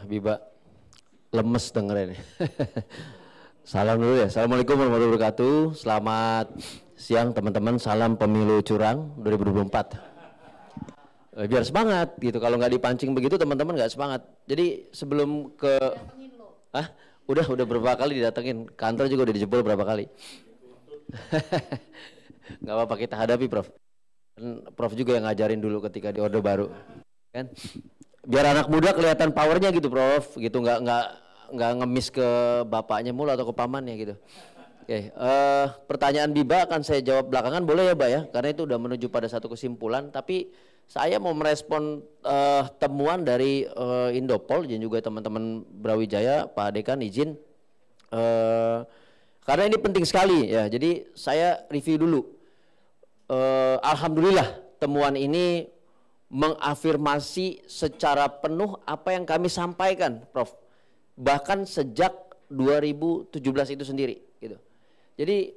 Biba lemes dengerin. Salam dulu ya. Assalamualaikum warahmatullahi wabarakatuh. Selamat siang teman-teman. Salam pemilu curang 2024. Biar semangat gitu. Kalau nggak dipancing begitu teman-teman nggak semangat. Jadi sebelum ke, udah berapa kali didatengin. Kantor juga udah dijebol berapa kali. Nggak apa-apa, kita hadapi, Prof. Prof juga yang ngajarin dulu ketika di Orde Baru, kan? Biar anak muda kelihatan powernya gitu, Prof. Gitu, nggak ngemis ke bapaknya mulu atau ke pamannya gitu. Oke, pertanyaan Biba akan saya jawab belakangan, boleh ya, Mbak ya? Karena itu udah menuju pada satu kesimpulan. Tapi saya mau merespon temuan dari Indopol dan juga teman-teman Brawijaya, Pak Dekan izin. Karena ini penting sekali ya. Jadi saya review dulu. Alhamdulillah temuan ini mengafirmasi secara penuh apa yang kami sampaikan, Prof. Bahkan sejak 2017 itu sendiri gitu. Jadi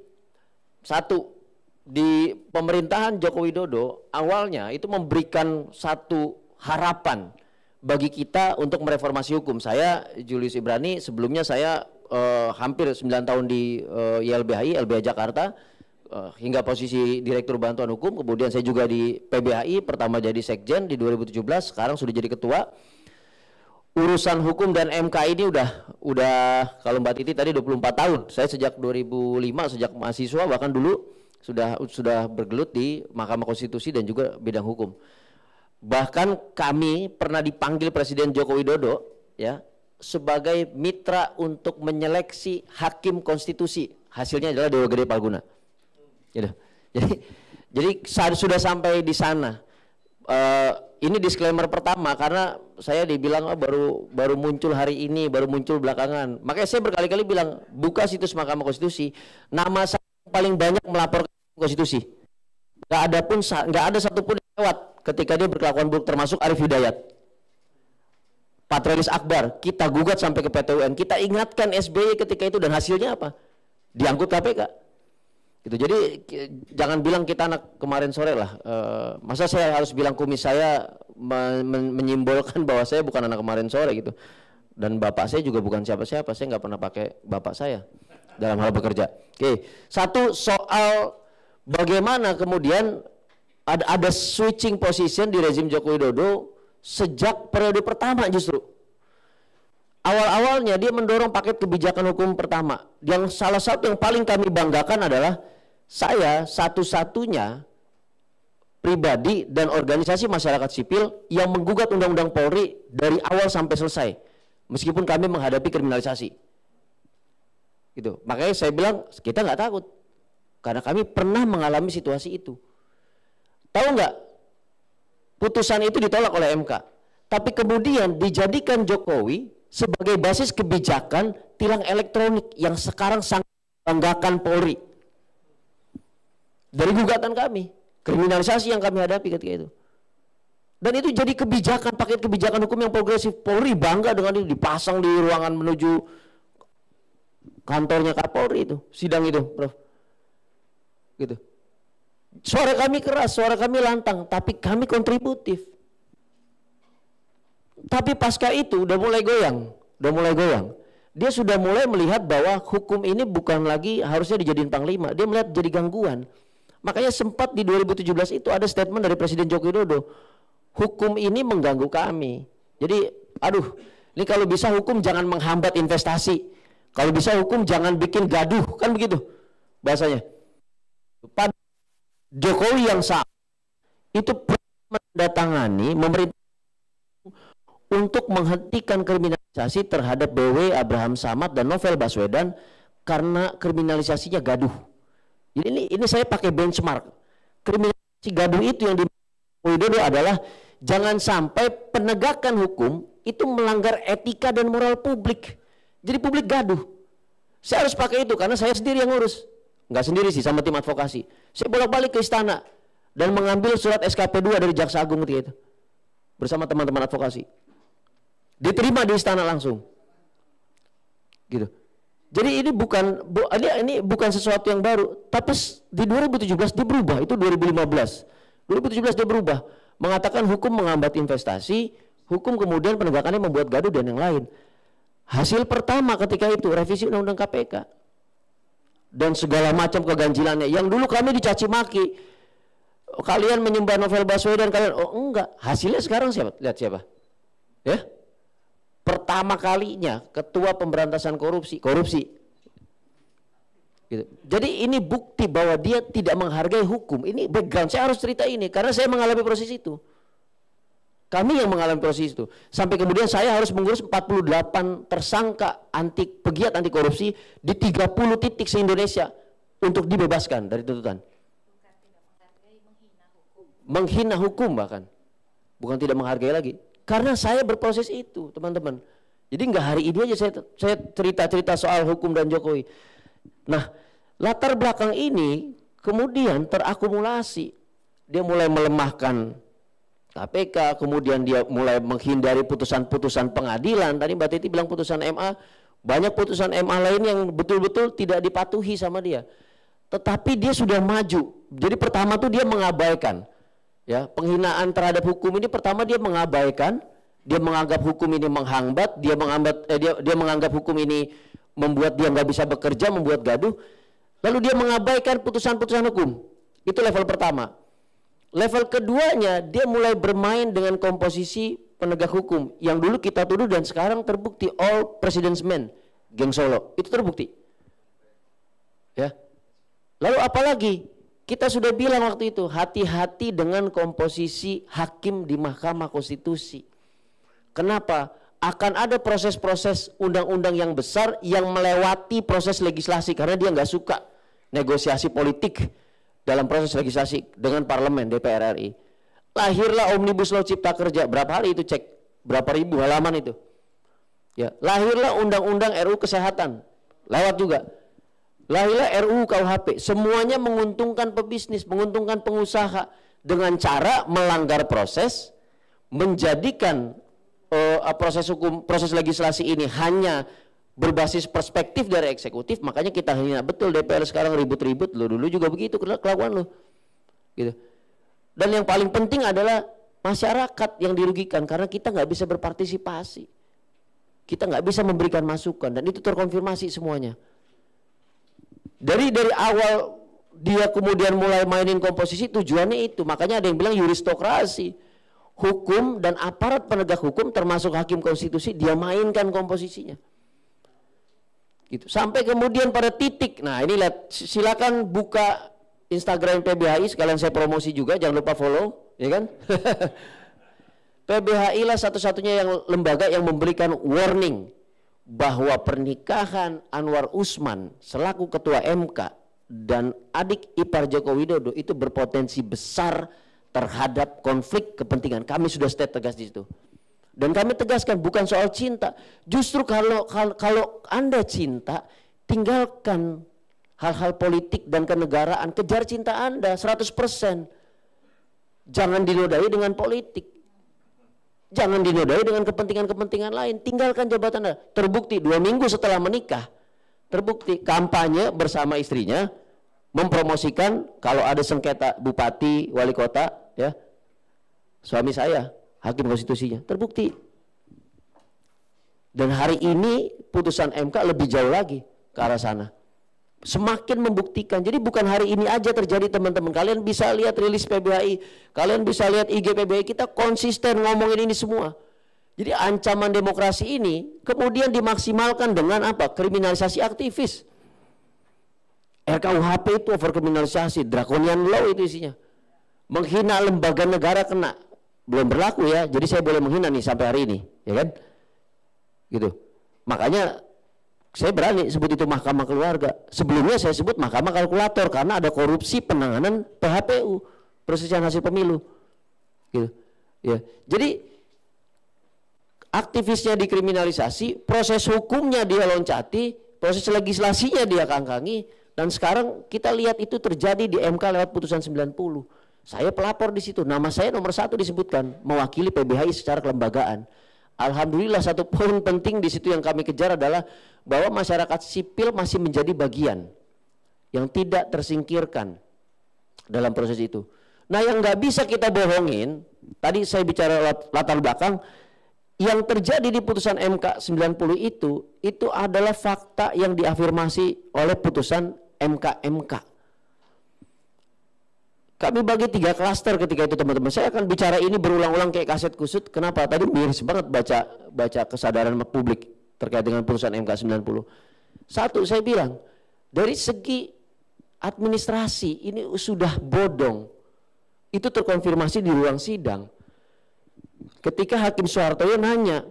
satu, di pemerintahan Joko Widodo awalnya itu memberikan satu harapan bagi kita untuk mereformasi hukum. Saya Julius Ibrani, sebelumnya saya hampir 9 tahun di YLBHI, LBH Jakarta, hingga posisi Direktur Bantuan Hukum. Kemudian saya juga di PBHI, pertama jadi Sekjen di 2017, sekarang sudah jadi Ketua. Urusan hukum dan MK ini udah kalau Mbak Titi tadi 24 tahun. Saya sejak 2005, sejak mahasiswa bahkan dulu sudah bergelut di Mahkamah Konstitusi dan juga bidang hukum. Bahkan kami pernah dipanggil Presiden Joko Widodo ya sebagai mitra untuk menyeleksi hakim konstitusi. Hasilnya adalah Dewa Gede Palguna. Gitu. Jadi sudah sampai di sana. Ini disclaimer pertama karena saya dibilang baru muncul hari ini, baru muncul belakangan. Makanya saya berkali-kali bilang buka situs Mahkamah Konstitusi. Nama saya paling banyak melaporkan konstitusi. Nggak ada satupun yang lewat ketika dia berkelakuan buruk, termasuk Arif Hidayat. Patrialis Akbar, kita gugat sampai ke PT UN, kita ingatkan SBY ketika itu dan hasilnya apa? Diangkut KPK. Gitu. Jadi jangan bilang kita anak kemarin sore lah. Masa saya harus bilang kumis saya menyimbolkan bahwa saya bukan anak kemarin sore gitu. Dan bapak saya juga bukan siapa-siapa, saya nggak pernah pakai bapak saya dalam hal bekerja. Oke, satu soal bagaimana kemudian ada switching position di rezim Joko Widodo sejak periode pertama justru. Awal-awalnya dia mendorong paket kebijakan hukum pertama. Yang salah satu yang paling kami banggakan adalah saya satu-satunya pribadi dan organisasi masyarakat sipil yang menggugat Undang-Undang Polri dari awal sampai selesai. Meskipun kami menghadapi kriminalisasi. Gitu. Makanya saya bilang kita nggak takut. Karena kami pernah mengalami situasi itu. Tahu nggak? Putusan itu ditolak oleh MK. Tapi kemudian dijadikan Jokowi sebagai basis kebijakan tilang elektronik yang sekarang sangat membanggakan Polri. Dari gugatan kami, kriminalisasi yang kami hadapi ketika itu. Dan itu jadi kebijakan, paket kebijakan hukum yang progresif. Polri bangga dengan itu, dipasang di ruangan menuju kantornya Kapolri itu, sidang itu, Prof. Gitu. Suara kami keras, suara kami lantang, tapi kami kontributif. Tapi pasca itu udah mulai goyang. Dia sudah mulai melihat bahwa hukum ini bukan lagi harusnya dijadiin panglima, dia melihat jadi gangguan. Makanya sempat di 2017 itu ada statement dari Presiden Joko Widodo, hukum ini mengganggu kami. Jadi, ini kalau bisa hukum jangan menghambat investasi. Kalau bisa hukum jangan bikin gaduh, kan begitu bahasanya. Pada Jokowi yang sama itu mendatangani pemerintah untuk menghentikan kriminalisasi terhadap BW, Abraham Samad dan Novel Baswedan karena kriminalisasinya gaduh. Jadi ini saya pakai benchmark. Kriminalisasi gaduh itu yang di Widodo adalah jangan sampai penegakan hukum itu melanggar etika dan moral publik. Jadi publik gaduh. Saya harus pakai itu karena saya sendiri yang ngurus. Nggak sendiri sih, sama tim advokasi. Saya bolak-balik ke istana dan mengambil surat SKP 2 dari Jaksa Agung ketika itu bersama teman-teman advokasi. Diterima di istana langsung. Gitu. Jadi ini bukan sesuatu yang baru, tapi di 2017 dia berubah, itu 2015. 2017 dia berubah, mengatakan hukum menghambat investasi, Hukum kemudian penegakannya membuat gaduh dan yang lain. Hasil pertama ketika itu revisi Undang-Undang KPK dan segala macam keganjilannya. Yang dulu kami dicaci maki, kalian menyembah Novel Baswedan, kalian enggak. Hasilnya sekarang siapa? Lihat siapa? Ya. Pertama kalinya Ketua Pemberantasan Korupsi. Gitu. Jadi ini bukti bahwa dia tidak menghargai hukum. Ini background, saya harus cerita ini karena saya mengalami proses itu. Kami yang mengalami proses itu. Sampai kemudian saya harus mengurus 48 tersangka pegiat anti korupsi di 30 titik se-Indonesia untuk dibebaskan dari tuntutan. Menghina hukum bahkan. Bukan tidak menghargai lagi. Karena saya berproses itu, teman-teman. Jadi nggak hari ini aja saya cerita-cerita soal hukum dan Jokowi. Nah, latar belakang ini kemudian terakumulasi. Dia mulai melemahkan KPK, kemudian dia mulai menghindari putusan-putusan pengadilan. Tadi Mbak Titi bilang putusan MA, banyak putusan MA lain yang betul-betul tidak dipatuhi sama dia. Tetapi dia sudah maju. Jadi pertama tuh dia mengabaikan, ya, penghinaan terhadap hukum ini. Pertama dia mengabaikan, dia menganggap hukum ini menghambat, dia menganggap hukum ini membuat dia nggak bisa bekerja, membuat gaduh. Lalu dia mengabaikan putusan-putusan hukum. Itu level pertama. Level keduanya, dia mulai bermain dengan komposisi penegak hukum yang dulu kita tuduh dan sekarang terbukti all president's men, geng Solo, itu terbukti. Ya. Lalu apalagi? Kita sudah bilang waktu itu, hati-hati dengan komposisi hakim di Mahkamah Konstitusi. Kenapa? Akan ada proses-proses undang-undang yang besar yang melewati proses legislasi karena dia nggak suka negosiasi politik dalam proses legislasi dengan parlemen DPR RI. Lahirlah Omnibus Law Cipta Kerja, berapa hari itu cek, berapa ribu halaman itu. Ya, lahirlah Undang-Undang RUU Kesehatan, lewat juga. Lahirlah RUU KUHP, semuanya menguntungkan pebisnis, menguntungkan pengusaha dengan cara melanggar proses, menjadikan proses hukum, proses legislasi ini hanya berbasis perspektif dari eksekutif. Makanya kita hina betul DPR sekarang ribut-ribut, lo dulu juga begitu kelakuan lo, gitu. Dan yang paling penting adalah masyarakat yang dirugikan karena kita nggak bisa berpartisipasi, kita nggak bisa memberikan masukan, dan itu terkonfirmasi semuanya. Dari awal dia kemudian mulai mainin komposisi, tujuannya itu. Makanya ada yang bilang yuristokrasi, hukum dan aparat penegak hukum termasuk hakim konstitusi dia mainkan komposisinya. Gitu. Sampai kemudian pada titik, nah ini lihat, silakan buka Instagram PBHI, sekalian saya promosi juga, jangan lupa follow, ya kan? PBHI lah satu-satunya yang lembaga yang memberikan warning bahwa pernikahan Anwar Usman selaku ketua MK dan adik ipar Joko Widodo itu berpotensi besar terhadap konflik kepentingan. Kami sudah state tegas di situ. Dan kami tegaskan bukan soal cinta. Justru kalau Anda cinta, tinggalkan hal-hal politik dan kenegaraan, kejar cinta Anda 100%. Jangan dinodai dengan politik. Jangan dinodai dengan kepentingan-kepentingan lain. Tinggalkan jabatan Anda. Terbukti 2 minggu setelah menikah, terbukti kampanye bersama istrinya mempromosikan kalau ada sengketa bupati, wali kota, ya, suami saya hakim konstitusinya, terbukti. Dan hari ini putusan MK lebih jauh lagi ke arah sana, semakin membuktikan. Jadi bukan hari ini aja terjadi, teman-teman. Kalian bisa lihat rilis PBHI, kalian bisa lihat IG PBHI, kita konsisten ngomongin ini semua. Jadi ancaman demokrasi ini kemudian dimaksimalkan dengan apa? Kriminalisasi aktivis. RKUHP itu overkriminalisasi, draconian law itu isinya. Menghina lembaga negara kena. Belum berlaku ya, jadi saya boleh menghina nih sampai hari ini, ya kan? Gitu. Makanya saya berani sebut itu mahkamah keluarga. Sebelumnya saya sebut mahkamah kalkulator karena ada korupsi penanganan PHPU, perselisihan hasil pemilu. Gitu. Ya. Jadi aktivisnya dikriminalisasi, proses hukumnya dia loncati, proses legislasinya dia kangkangi, dan sekarang kita lihat itu terjadi di MK lewat putusan 90. Saya pelapor di situ, nama saya nomor 1 disebutkan, mewakili PBHI secara kelembagaan. Alhamdulillah, satu poin penting di situ yang kami kejar adalah bahwa masyarakat sipil masih menjadi bagian yang tidak tersingkirkan dalam proses itu. Nah, yang nggak bisa kita bohongin, tadi saya bicara latar belakang, yang terjadi di putusan MK 90 itu adalah fakta yang diafirmasi oleh putusan MK. Kami bagi 3 klaster ketika itu teman-teman. Saya akan bicara ini berulang-ulang kayak kaset kusut. Kenapa? Tadi miris banget baca kesadaran publik terkait dengan putusan MK 90. Satu, saya bilang dari segi administrasi ini sudah bodong. Itu terkonfirmasi di ruang sidang. Ketika Hakim Soehartoyo nanya,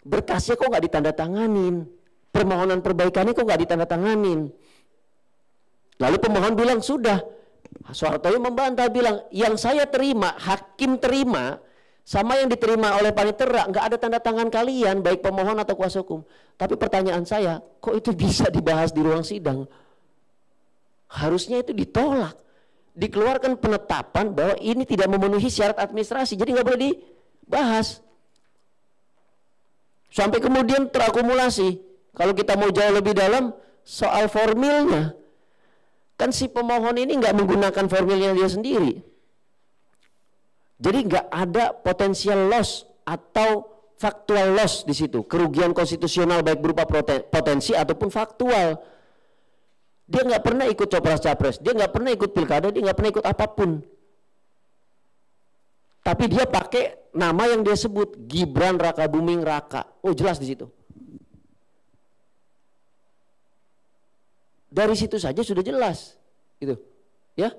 berkasnya kok nggak ditandatanganin, permohonan perbaikannya kok nggak ditandatanganin. Lalu pemohon bilang sudah. Soehartoyo membantah bilang, yang saya terima, hakim terima, sama yang diterima oleh panitera nggak ada tanda tangan kalian, baik pemohon atau kuasa hukum. Tapi pertanyaan saya, kok itu bisa dibahas di ruang sidang? Harusnya itu ditolak. Dikeluarkan penetapan bahwa ini tidak memenuhi syarat administrasi, jadi nggak boleh dibahas. Sampai kemudian terakumulasi. Kalau kita mau jauh lebih dalam soal formilnya, kan si pemohon ini nggak menggunakan formilnya dia sendiri. Jadi nggak ada potensial loss atau faktual loss di situ, kerugian konstitusional baik berupa potensi ataupun faktual. Dia nggak pernah ikut copras-capres, dia nggak pernah ikut pilkada, dia nggak pernah ikut apapun. Tapi dia pakai nama yang dia sebut Gibran Rakabuming Raka. Oh jelas di situ. Dari situ saja sudah jelas, gitu, ya.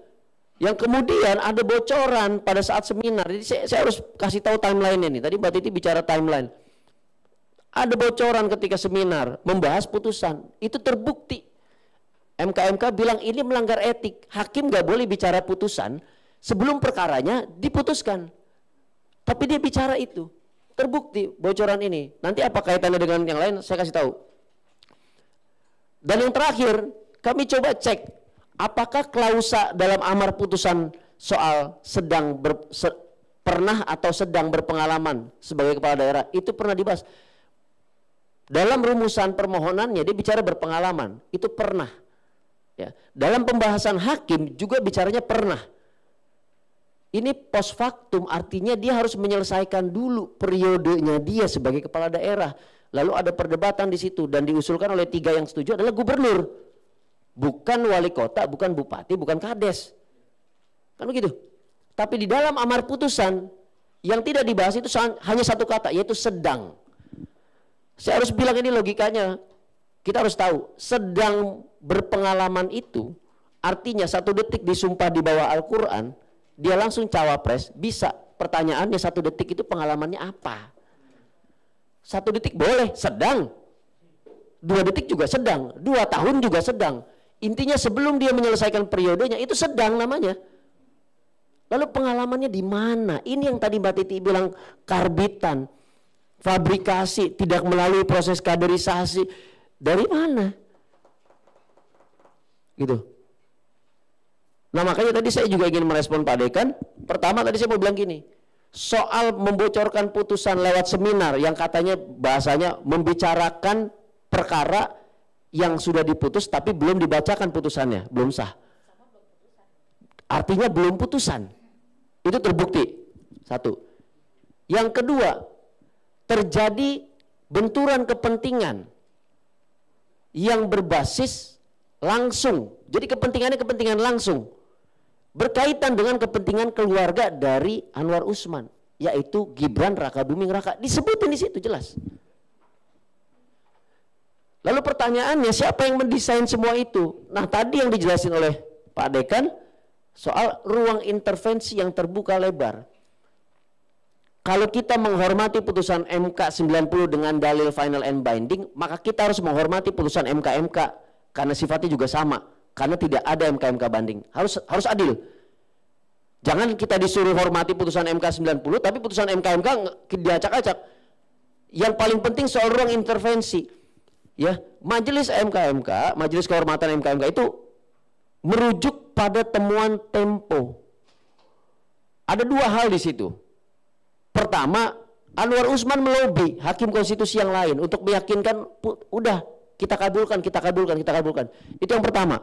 Yang kemudian ada bocoran pada saat seminar. Jadi saya harus kasih tahu timeline-nya nih. Tadi Mbak Titi bicara timeline. Ada bocoran ketika seminar membahas putusan. Itu terbukti. MK bilang ini melanggar etik. Hakim nggak boleh bicara putusan sebelum perkaranya diputuskan. Tapi dia bicara itu. Terbukti bocoran ini. Nanti apa kaitannya dengan yang lain saya kasih tahu. Dan yang terakhir, kami coba cek apakah klausa dalam amar putusan soal pernah atau sedang berpengalaman sebagai kepala daerah itu pernah dibahas. Dalam rumusan permohonannya dia bicara berpengalaman, itu pernah. Ya. Dalam pembahasan hakim juga bicaranya pernah. Ini post factum, artinya dia harus menyelesaikan dulu periodenya dia sebagai kepala daerah. Lalu ada perdebatan di situ dan diusulkan oleh 3 yang setuju adalah gubernur, bukan wali kota, bukan bupati, bukan kades, kan begitu. Tapi di dalam amar putusan yang tidak dibahas itu hanya satu kata, yaitu sedang. Saya harus bilang ini logikanya, kita harus tahu sedang berpengalaman itu artinya 1 detik disumpah di bawah Al-Quran, dia langsung cawapres, bisa. Pertanyaannya 1 detik itu pengalamannya apa? 1 detik boleh, sedang. 2 detik juga sedang, 2 tahun juga sedang. Intinya sebelum dia menyelesaikan periodenya itu sedang namanya. Lalu pengalamannya di mana? Ini yang tadi Mbak Titi bilang karbitan, fabrikasi, tidak melalui proses kaderisasi. Dari mana? Gitu. Nah makanya tadi saya juga ingin merespon Pak Dekan. Pertama tadi saya mau bilang gini, soal membocorkan putusan lewat seminar yang katanya bahasanya membicarakan perkara yang sudah diputus tapi belum dibacakan putusannya, belum sah. Artinya belum putusan. Itu terbukti. 1. Yang kedua, terjadi benturan kepentingan yang berbasis langsung. Jadi kepentingannya kepentingan langsung. Berkaitan dengan kepentingan keluarga dari Anwar Usman, yaitu Gibran Rakabuming Raka. Disebutin di situ jelas. Lalu pertanyaannya, siapa yang mendesain semua itu? Nah tadi yang dijelasin oleh Pak Dekan soal ruang intervensi yang terbuka lebar. Kalau kita menghormati putusan MK 90 dengan dalil final and binding, maka kita harus menghormati putusan MK karena sifatnya juga sama, karena tidak ada MK banding. Harus adil. Jangan kita disuruh hormati putusan MK 90 tapi putusan MK diacak-acak. Yang paling penting soal ruang intervensi. Ya, majelis Majelis Kehormatan MK itu merujuk pada temuan Tempo. Ada 2 hal di situ. Pertama, Anwar Usman melobi hakim konstitusi yang lain untuk meyakinkan udah kita kabulkan. Itu yang pertama.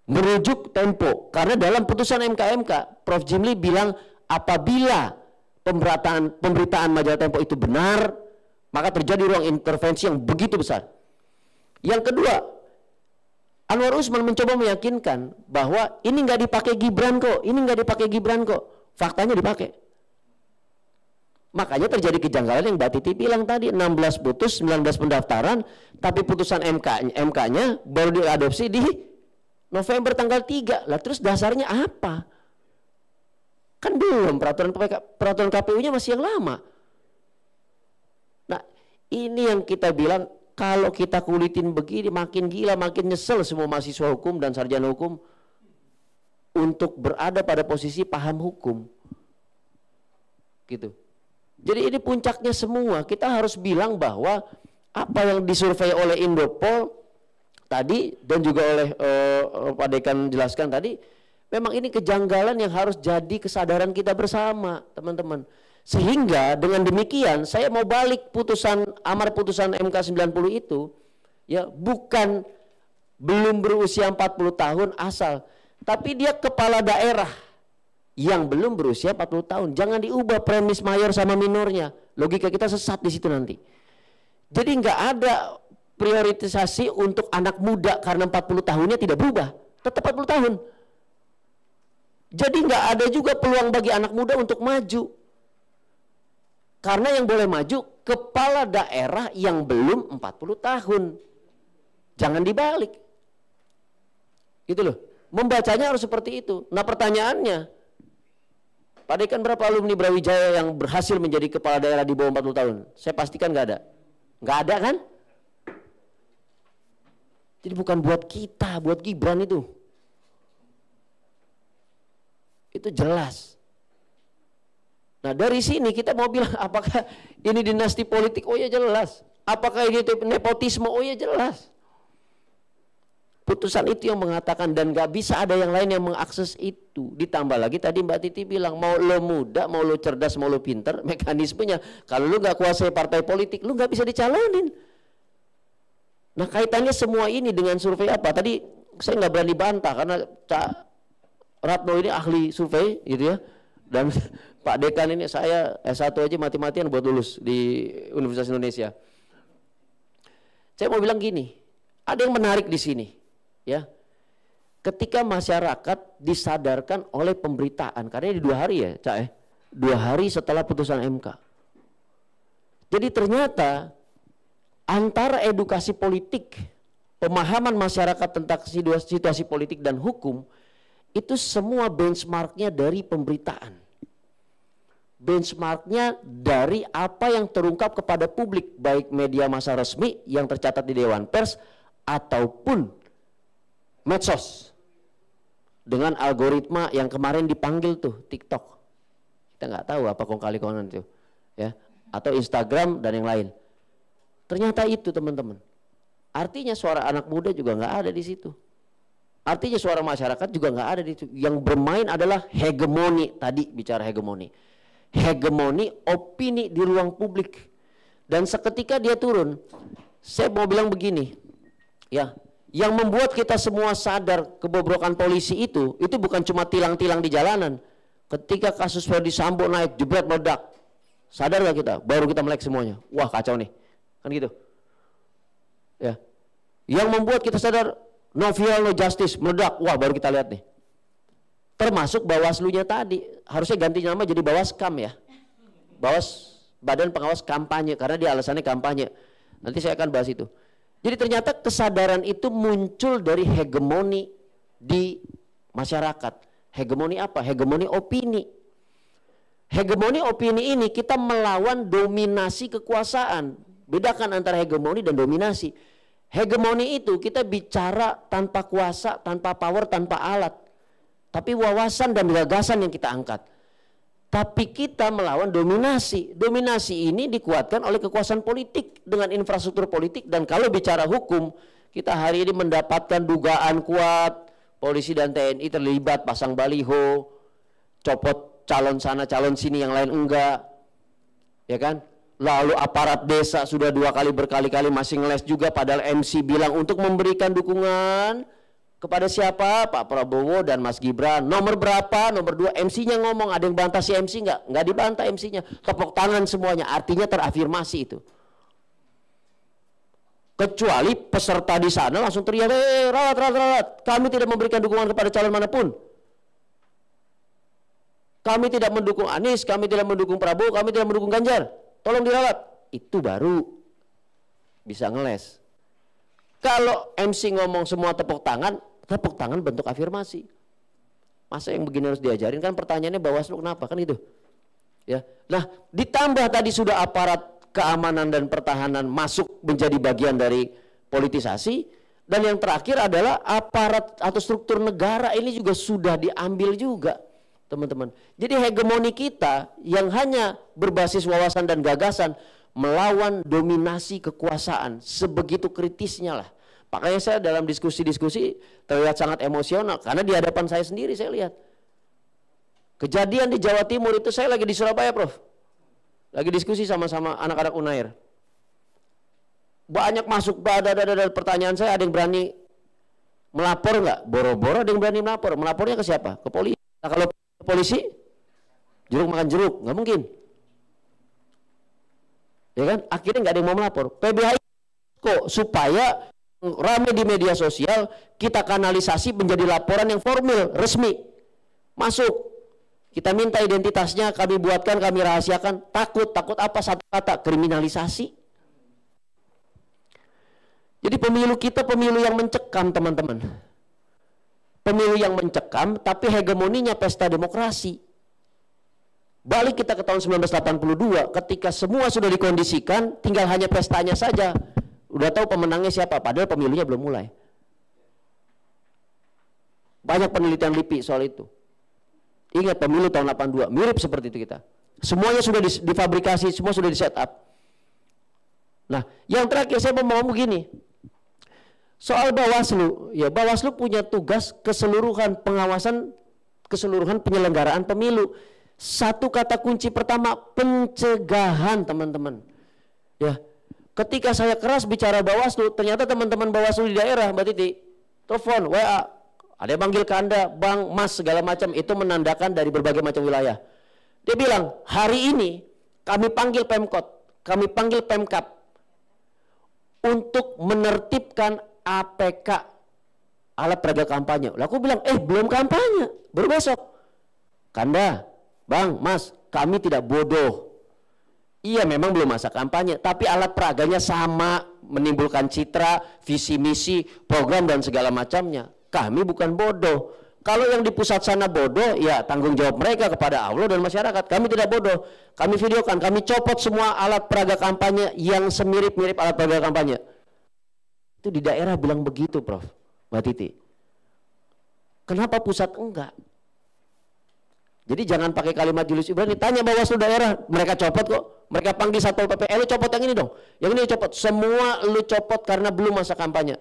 Merujuk Tempo, karena dalam putusan MK Prof Jimli bilang apabila pemberitaan majalah Tempo itu benar, maka terjadi ruang intervensi yang begitu besar. Yang kedua, Anwar Usman mencoba meyakinkan bahwa ini nggak dipakai Gibran kok, ini nggak dipakai Gibran kok. Faktanya dipakai. Makanya terjadi kejanggalan yang Mbak Titi bilang tadi, 16 putus, 19 pendaftaran, tapi putusan MK-nya baru diadopsi di November tanggal 3. Lah terus dasarnya apa? Kan belum, peraturan KPU-nya masih yang lama. Nah, ini yang kita bilang, kalau kita kulitin begini makin gila, makin nyesel semua mahasiswa hukum dan sarjana hukum untuk berada pada posisi paham hukum. Gitu. Jadi ini puncaknya semua. Kita harus bilang bahwa apa yang disurvei oleh Indopol tadi dan juga oleh Pak Dekan jelaskan tadi, memang ini kejanggalan yang harus jadi kesadaran kita bersama, teman-teman. Sehingga dengan demikian saya mau balik amar putusan MK 90 itu, ya bukan belum berusia 40 tahun asal, tapi dia kepala daerah yang belum berusia 40 tahun. Jangan diubah premis mayor sama minornya. Logika kita sesat di situ nanti. Jadi nggak ada prioritisasi untuk anak muda karena 40 tahunnya tidak berubah, tetap 40 tahun. Jadi nggak ada juga peluang bagi anak muda untuk maju. Karena yang boleh maju kepala daerah yang belum 40 tahun. Jangan dibalik. Gitu loh. Membacanya harus seperti itu. Nah pertanyaannya, Pak Dekan berapa alumni Brawijaya yang berhasil menjadi kepala daerah di bawah 40 tahun? Saya pastikan nggak ada. Nggak ada kan? Jadi bukan buat kita, buat Gibran itu. Itu jelas. Nah dari sini kita mau bilang apakah ini dinasti politik? Oh ya jelas. Apakah ini nepotisme? Oh ya jelas. Putusan itu yang mengatakan dan gak bisa ada yang lain yang mengakses itu. Ditambah lagi tadi Mbak Titi bilang mau lo muda, mau lo cerdas, mau lo pinter, mekanismenya kalau lo gak kuasai partai politik, lo gak bisa dicalonin. Nah kaitannya semua ini dengan survei apa? Tadi saya nggak berani bantah karena Cak Ratno ini ahli survei gitu ya. Dan Pak Dekan ini saya S1 aja mati-matian buat lulus di Universitas Indonesia. Saya mau bilang gini, ada yang menarik di sini. Ya, ketika masyarakat disadarkan oleh pemberitaan, karena ini 2 hari ya, Cak 2 hari setelah putusan MK. Jadi ternyata antara edukasi politik, pemahaman masyarakat tentang situasi politik dan hukum, itu semua benchmarknya dari pemberitaan. Benchmarknya dari apa yang terungkap kepada publik, baik media massa resmi yang tercatat di Dewan Pers ataupun medsos dengan algoritma yang kemarin dipanggil tuh TikTok. Kita nggak tahu apa kong kali kongan itu, ya, atau Instagram dan yang lain. Ternyata itu teman-teman. Artinya suara anak muda juga nggak ada di situ. Artinya suara masyarakat juga nggak ada di situ. Yang bermain adalah hegemoni. Tadi bicara hegemoni. Hegemoni opini di ruang publik. Dan seketika dia turun, saya mau bilang begini, ya. Yang membuat kita semua sadar kebobrokan polisi itu bukan cuma tilang-tilang di jalanan. Ketika kasus Ferdy Sambo naik, jebret meledak. Sadar gak kita? Baru kita melek semuanya. Wah kacau nih. Kan gitu. Ya. Yang membuat kita sadar no viral no justice meledak. Wah baru kita lihat nih. Termasuk Bawaslu-nya tadi. Harusnya ganti nama jadi Bawaskam ya. Badan Pengawas Kampanye. Karena dia alasannya kampanye. Nanti saya akan bahas itu. Jadi ternyata kesadaran itu muncul dari hegemoni di masyarakat. Hegemoni apa? Hegemoni opini. Hegemoni opini ini kita melawan dominasi kekuasaan. Bedakan antara hegemoni dan dominasi. Hegemoni itu kita bicara tanpa kuasa, tanpa power, tanpa alat. Tapi wawasan dan gagasan yang kita angkat. Tapi kita melawan dominasi. Dominasi ini dikuatkan oleh kekuasaan politik dengan infrastruktur politik. Dan kalau bicara hukum, kita hari ini mendapatkan dugaan kuat polisi dan TNI terlibat pasang baliho, copot calon sana calon sini yang lain enggak, ya kan? Lalu aparat desa sudah 2 kali berkali-kali masih ngeles juga, padahal MC bilang untuk memberikan dukungan Kepada siapa? Pak Prabowo dan Mas Gibran. Nomor berapa? Nomor 2. MC-nya ngomong. Ada yang bantah si MC nggak? Nggak dibantah MC-nya. Tepuk tangan semuanya. Artinya terafirmasi itu. Kecuali peserta di sana langsung teriak, rawat. Kami tidak memberikan dukungan kepada calon manapun. Kami tidak mendukung Anies, kami tidak mendukung Prabowo, kami tidak mendukung Ganjar. Tolong dirawat. Itu baru bisa ngeles. Kalau MC ngomong semua tepuk tangan bentuk afirmasi. Masa yang begini harus diajarin? Kan pertanyaannya Bawaslu kenapa? Kan gitu. Ya. Nah, ditambah tadi sudah aparat keamanan dan pertahanan masuk menjadi bagian dari politisasi, dan yang terakhir adalah aparat atau struktur negara ini juga sudah diambil juga, teman-teman. Jadi hegemoni kita yang hanya berbasis wawasan dan gagasan melawan dominasi kekuasaan sebegitu kritisnya lah. Makanya saya dalam diskusi-diskusi terlihat sangat emosional karena di hadapan saya sendiri saya lihat kejadian di Jawa Timur itu. Saya lagi di Surabaya, Prof. Lagi diskusi sama-sama anak-anak Unair. Banyak masuk pertanyaan saya, ada yang berani melapor nggak? Boro-boro ada yang berani melapor. Melapornya ke siapa? Ke polisi. Nah, kalau ke polisi, jeruk makan jeruk, nggak mungkin. Ya kan? Akhirnya nggak ada yang mau melapor. PBHI kok supaya ramai di media sosial, kita kanalisasi menjadi laporan yang formal, resmi. Masuk. Kita minta identitasnya, kami buatkan, kami rahasiakan. Takut apa? Satu kata, kriminalisasi. Jadi pemilu kita pemilu yang mencekam, teman-teman. Pemilu yang mencekam, tapi hegemoninya pesta demokrasi. Balik kita ke tahun 1982, ketika semua sudah dikondisikan, tinggal hanya pestanya saja. Udah tahu pemenangnya siapa, padahal pemilunya belum mulai. Banyak penelitian LIPI soal itu. Ingat pemilu tahun 82, mirip seperti itu kita. Semuanya sudah difabrikasi, semua sudah di set up. Nah, yang terakhir saya mau ngomong begini. Soal Bawaslu, ya Bawaslu punya tugas keseluruhan pengawasan, keseluruhan penyelenggaraan pemilu. Satu kata kunci pertama, pencegahan, teman-teman. Ya, ketika saya keras bicara Bawaslu, ternyata teman-teman Bawaslu di daerah, Mbak Titi, telepon, WA, ada yang panggil Kanda, Bang, Mas, segala macam, itu menandakan dari berbagai macam wilayah. Dia bilang, hari ini kami panggil Pemkot, kami panggil Pemkap untuk menertibkan APK, alat peraga kampanye. Lalu aku bilang, belum kampanye, baru besok. Kanda, Bang, Mas, kami tidak bodoh. Iya memang belum masa kampanye, tapi alat peraganya sama, menimbulkan citra, visi misi, program dan segala macamnya. Kami bukan bodoh. Kalau yang di pusat sana bodoh, ya tanggung jawab mereka kepada Allah dan masyarakat. Kami tidak bodoh. Kami videokan, kami copot semua alat peraga kampanye yang semirip-mirip alat peraga kampanye. Itu di daerah bilang begitu, Prof. Mbak Titi. Kenapa pusat enggak? Jadi jangan pakai kalimat Julius Ibrani. Tanya Bawaslu daerah, mereka copot kok. Mereka panggil Satpol PP, lu copot yang ini dong. Yang ini copot. Semua lu copot karena belum masa kampanye.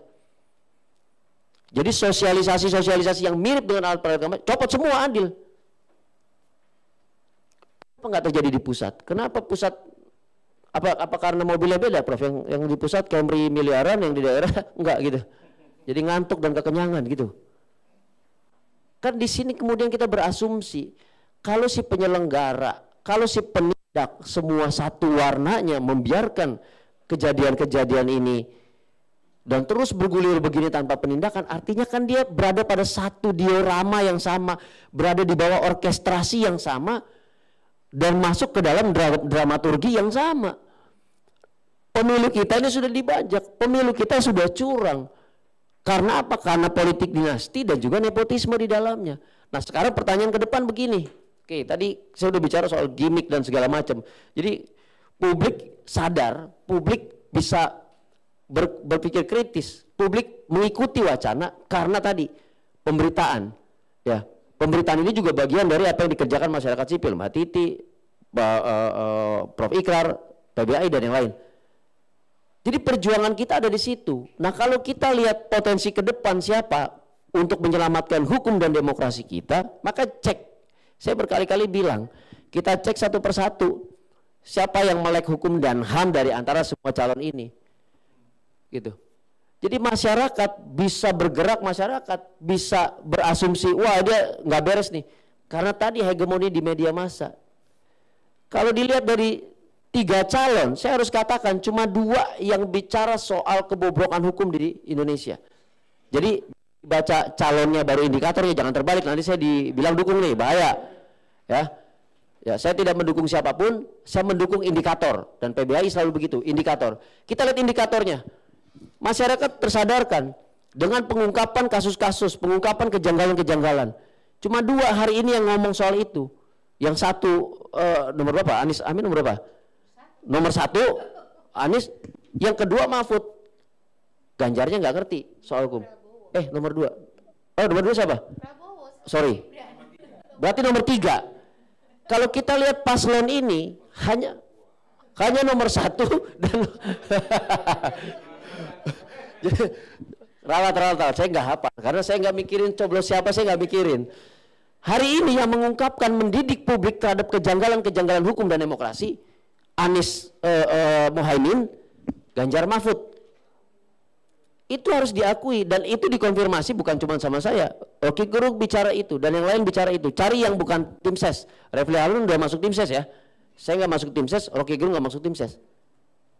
Jadi sosialisasi yang mirip dengan alat peraga kampanye, copot semua, adil. Apa nggak terjadi di pusat? Kenapa pusat? Apa karena mobilnya beda, Prof? Yang di pusat Camry miliaran, yang di daerah enggak gitu. Jadi ngantuk dan kekenyangan gitu. Kan di sini kemudian kita berasumsi kalau si penyelenggara, kalau si penindak semua satu warnanya membiarkan kejadian-kejadian ini dan terus bergulir begini tanpa penindakan, artinya kan dia berada pada satu diorama yang sama, berada di bawah orkestrasi yang sama, dan masuk ke dalam dramaturgi yang sama. Pemilu kita ini sudah dibajak, pemilu kita sudah curang. Karena apa? Karena politik dinasti dan juga nepotisme di dalamnya. Nah sekarang pertanyaan ke depan begini. Oke, tadi saya sudah bicara soal gimmick dan segala macam. Jadi publik sadar, publik bisa berpikir kritis, publik mengikuti wacana karena tadi pemberitaan, ya pemberitaan ini juga bagian dari apa yang dikerjakan masyarakat sipil, Mbak Titi, Prof Ikrar, PBAI dan yang lain. Jadi perjuangan kita ada di situ. Nah kalau kita lihat potensi ke depan siapa untuk menyelamatkan hukum dan demokrasi kita, maka cek. Saya berkali-kali bilang, kita cek satu persatu siapa yang melek hukum dan HAM dari antara semua calon ini. Gitu. Jadi masyarakat bisa bergerak, masyarakat bisa berasumsi, wah dia nggak beres nih. Karena tadi hegemoni di media massa. Kalau dilihat dari 3 calon, saya harus katakan cuma 2 yang bicara soal kebobrokan hukum di Indonesia. Jadi baca calonnya baru indikatornya, jangan terbalik, nanti saya dibilang dukung nih, bahaya. Ya, saya tidak mendukung siapapun, saya mendukung indikator, dan PBHI selalu begitu, indikator. Kita lihat indikatornya. Masyarakat tersadarkan dengan pengungkapan kasus-kasus, pengungkapan kejanggalan-kejanggalan. Cuma 2 hari ini yang ngomong soal itu. Yang satu nomor berapa? Anies Amin nomor berapa? Nomor 1 Anies, yang kedua Mahfud. Ganjarnya nggak ngerti soal hukum. Nomor 2. Oh, nomor 2 siapa? Sorry. Berarti nomor 3. Kalau kita lihat paslon ini hanya nomor 1 dan rawat, saya nggak hafal karena saya nggak mikirin coblos siapa, saya nggak mikirin. Hari ini yang mengungkapkan, mendidik publik terhadap kejanggalan-kejanggalan hukum dan demokrasi, Anies Muhaimin, Ganjar Mahfud. Itu harus diakui dan itu dikonfirmasi bukan cuma sama saya. Rocky Gerung bicara itu dan yang lain bicara itu. Cari yang bukan tim ses. Refli Harun udah masuk tim ses ya. Saya nggak masuk tim ses, Rocky Gerung nggak masuk tim ses.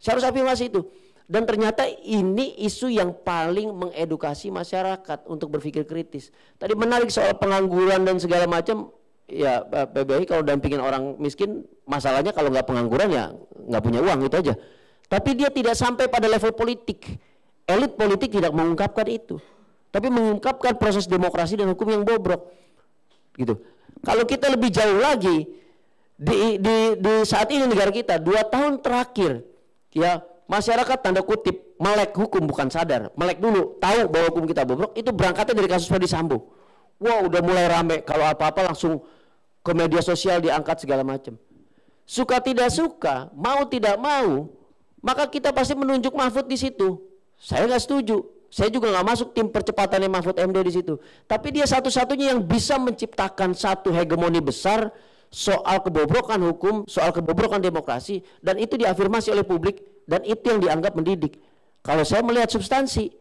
Saya harus afirmasi itu. Dan ternyata ini isu yang paling mengedukasi masyarakat untuk berpikir kritis. Tadi menarik soal pengangguran dan segala macam. Ya PBHI kalau dampingin orang miskin, masalahnya kalau nggak pengangguran ya nggak punya uang, itu aja. Tapi dia tidak sampai pada level politik. Elit politik tidak mengungkapkan itu, tapi mengungkapkan proses demokrasi dan hukum yang bobrok. Gitu. Kalau kita lebih jauh lagi, di saat ini negara kita 2 tahun terakhir, ya masyarakat tanda kutip melek hukum, bukan sadar, melek dulu, tahu bahwa hukum kita bobrok, itu berangkatnya dari kasus Ferdy Sambo. Wow, udah mulai rame, kalau apa-apa langsung ke media sosial diangkat segala macam. Suka tidak suka, mau tidak mau, maka kita pasti menunjuk Mahfud di situ. Saya nggak setuju, saya juga nggak masuk tim percepatannya Mahfud MD di situ. Tapi dia satu-satunya yang bisa menciptakan satu hegemoni besar soal kebobrokan hukum, soal kebobrokan demokrasi, dan itu diafirmasi oleh publik, dan itu yang dianggap mendidik. Kalau saya melihat substansi,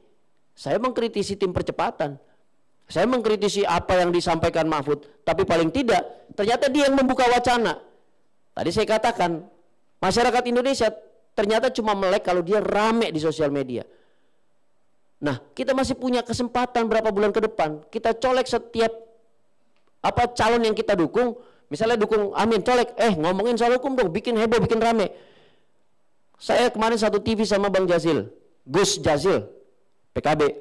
saya mengkritisi tim percepatan, saya mengkritisi apa yang disampaikan Mahfud, tapi paling tidak ternyata dia yang membuka wacana. Tadi saya katakan, masyarakat Indonesia ternyata cuma melek kalau dia rame di sosial media. Nah, kita masih punya kesempatan berapa bulan ke depan, kita colek setiap calon yang kita dukung. Misalnya dukung Amin, colek, ngomongin soal hukum dong, bikin heboh, bikin rame. Saya kemarin satu TV sama Bang Jazil, Gus Jazil, PKB.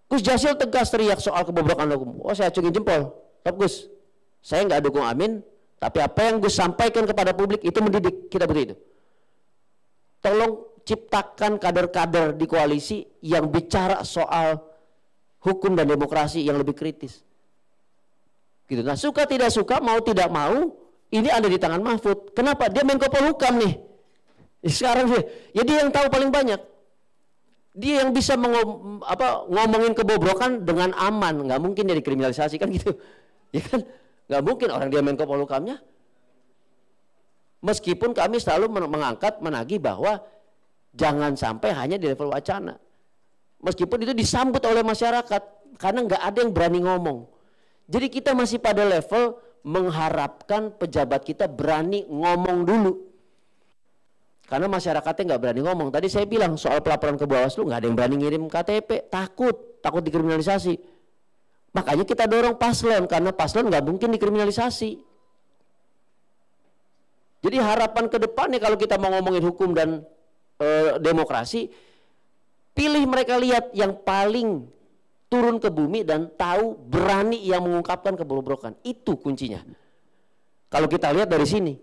Gus Jazil tegas teriak soal kebobrokan hukum. Oh, saya acungin jempol. Tapi Gus, saya nggak dukung Amin, tapi apa yang Gus sampaikan kepada publik itu mendidik, kita butuh itu. Tolong ciptakan kader-kader di koalisi yang bicara soal hukum dan demokrasi yang lebih kritis. Gitu. Nah, suka tidak suka, mau tidak mau, ini ada di tangan Mahfud. Kenapa? Dia Menko Polhukam nih. Sekarang dia yang tahu paling banyak. Dia yang bisa ngomongin kebobrokan dengan aman. Nggak mungkin dia dikriminalisasi kan gitu. Ya kan? Nggak mungkin orang dia Menko Polhukamnya. Meskipun kami selalu mengangkat, menagih bahwa jangan sampai hanya di level wacana. Meskipun itu disambut oleh masyarakat, karena nggak ada yang berani ngomong. Jadi kita masih pada level mengharapkan pejabat kita berani ngomong dulu. Karena masyarakatnya nggak berani ngomong. Tadi saya bilang soal pelaporan ke Bawaslu, nggak ada yang berani ngirim KTP, takut dikriminalisasi. Makanya kita dorong paslon, karena paslon nggak mungkin dikriminalisasi. Jadi harapan ke depannya kalau kita mau ngomongin hukum dan demokrasi, pilih mereka lihat yang paling turun ke bumi dan tahu, berani yang mengungkapkan kebobrokan. Itu kuncinya. Kalau kita lihat dari sini,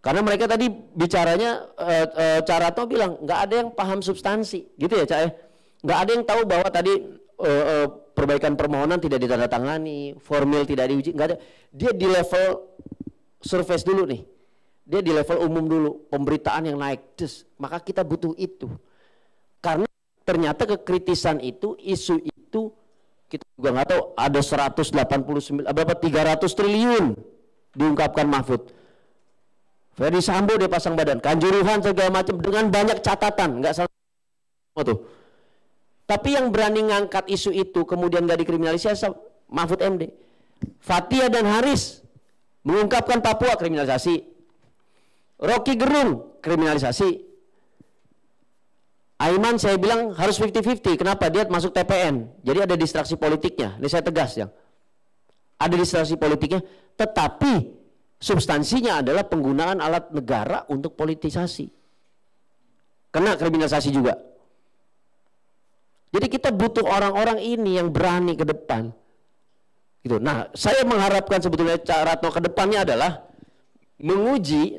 karena mereka tadi bicaranya, Carato bilang nggak ada yang paham substansi, gitu ya Cak ya. Nggak ada yang tahu bahwa tadi perbaikan permohonan tidak ditandatangani, formil tidak diuji, nggak ada. Dia di level surface dulu nih. Dia di level umum dulu, pemberitaan yang naik, maka kita butuh itu. Karena ternyata kekritisan itu, isu itu, kita juga nggak tahu, ada 189, berapa 300 triliun diungkapkan Mahfud. Ferdy Sambo dia pasang badan, Kanjuruhan segala macam dengan banyak catatan, nggak salah tuh. Tapi yang berani ngangkat isu itu kemudian gak dikriminalisasi Mahfud MD. Fathia dan Haris mengungkapkan Papua kriminalisasi. Rocky Gerung kriminalisasi. Aiman saya bilang harus 50-50. Kenapa? Dia masuk TPN. Jadi ada distraksi politiknya. Ini saya tegas ya. Ada distraksi politiknya. Tetapi substansinya adalah penggunaan alat negara untuk politisasi. Kena kriminalisasi juga. Jadi kita butuh orang-orang ini yang berani ke depan. Gitu. Nah, saya mengharapkan sebetulnya Ratno ke depannya adalah menguji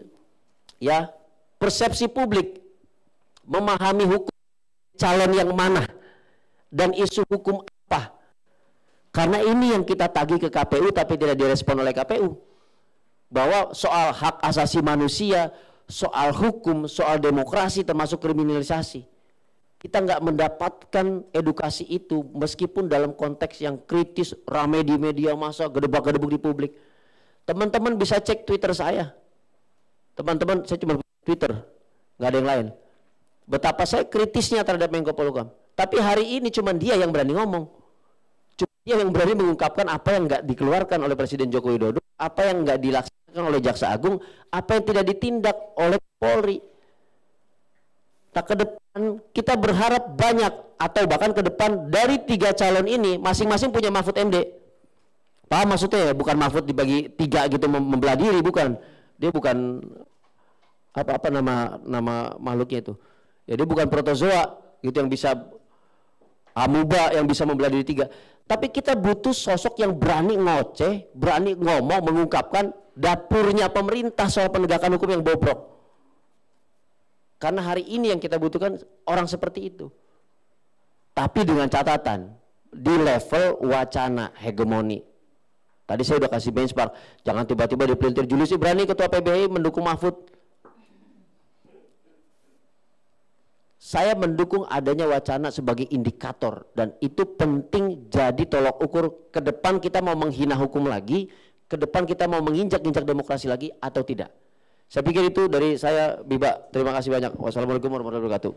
ya persepsi publik, memahami hukum calon yang mana dan isu hukum apa. Karena ini yang kita tagih ke KPU tapi tidak direspon oleh KPU. Bahwa soal hak asasi manusia, soal hukum, soal demokrasi termasuk kriminalisasi. Kita nggak mendapatkan edukasi itu meskipun dalam konteks yang kritis, ramai di media massa, gedebak-gedebuk di publik. Teman-teman bisa cek Twitter saya. Teman-teman, saya cuma Twitter, nggak ada yang lain. Betapa saya kritisnya terhadap Menko Polhukam. Tapi hari ini cuma dia yang berani ngomong. Cuma dia yang berani mengungkapkan apa yang nggak dikeluarkan oleh Presiden Joko Widodo, apa yang nggak dilaksanakan oleh Jaksa Agung, apa yang tidak ditindak oleh Polri. Tak ke depan kita berharap banyak atau bahkan ke depan dari 3 calon ini masing-masing punya Mahfud MD. Paham maksudnya ya? Bukan Mahfud dibagi 3 gitu membelah diri, bukan. Dia bukan apa nama makhluknya itu. Ya dia bukan protozoa gitu yang bisa amuba yang bisa membelah diri 3. Tapi kita butuh sosok yang berani ngoceh, berani ngomong, mengungkapkan dapurnya pemerintah soal penegakan hukum yang bobrok. Karena hari ini yang kita butuhkan orang seperti itu. Tapi dengan catatan, di level wacana hegemoni. Tadi saya udah kasih benchmark, jangan tiba-tiba dipelintir Julius Ibrani ketua PBHI mendukung Mahfud. Saya mendukung adanya wacana sebagai indikator dan itu penting jadi tolok ukur ke depan kita mau menghina hukum lagi, ke depan kita mau menginjak-injak demokrasi lagi atau tidak. Saya pikir itu dari saya, Biba. Terima kasih banyak. Wassalamualaikum warahmatullahi wabarakatuh.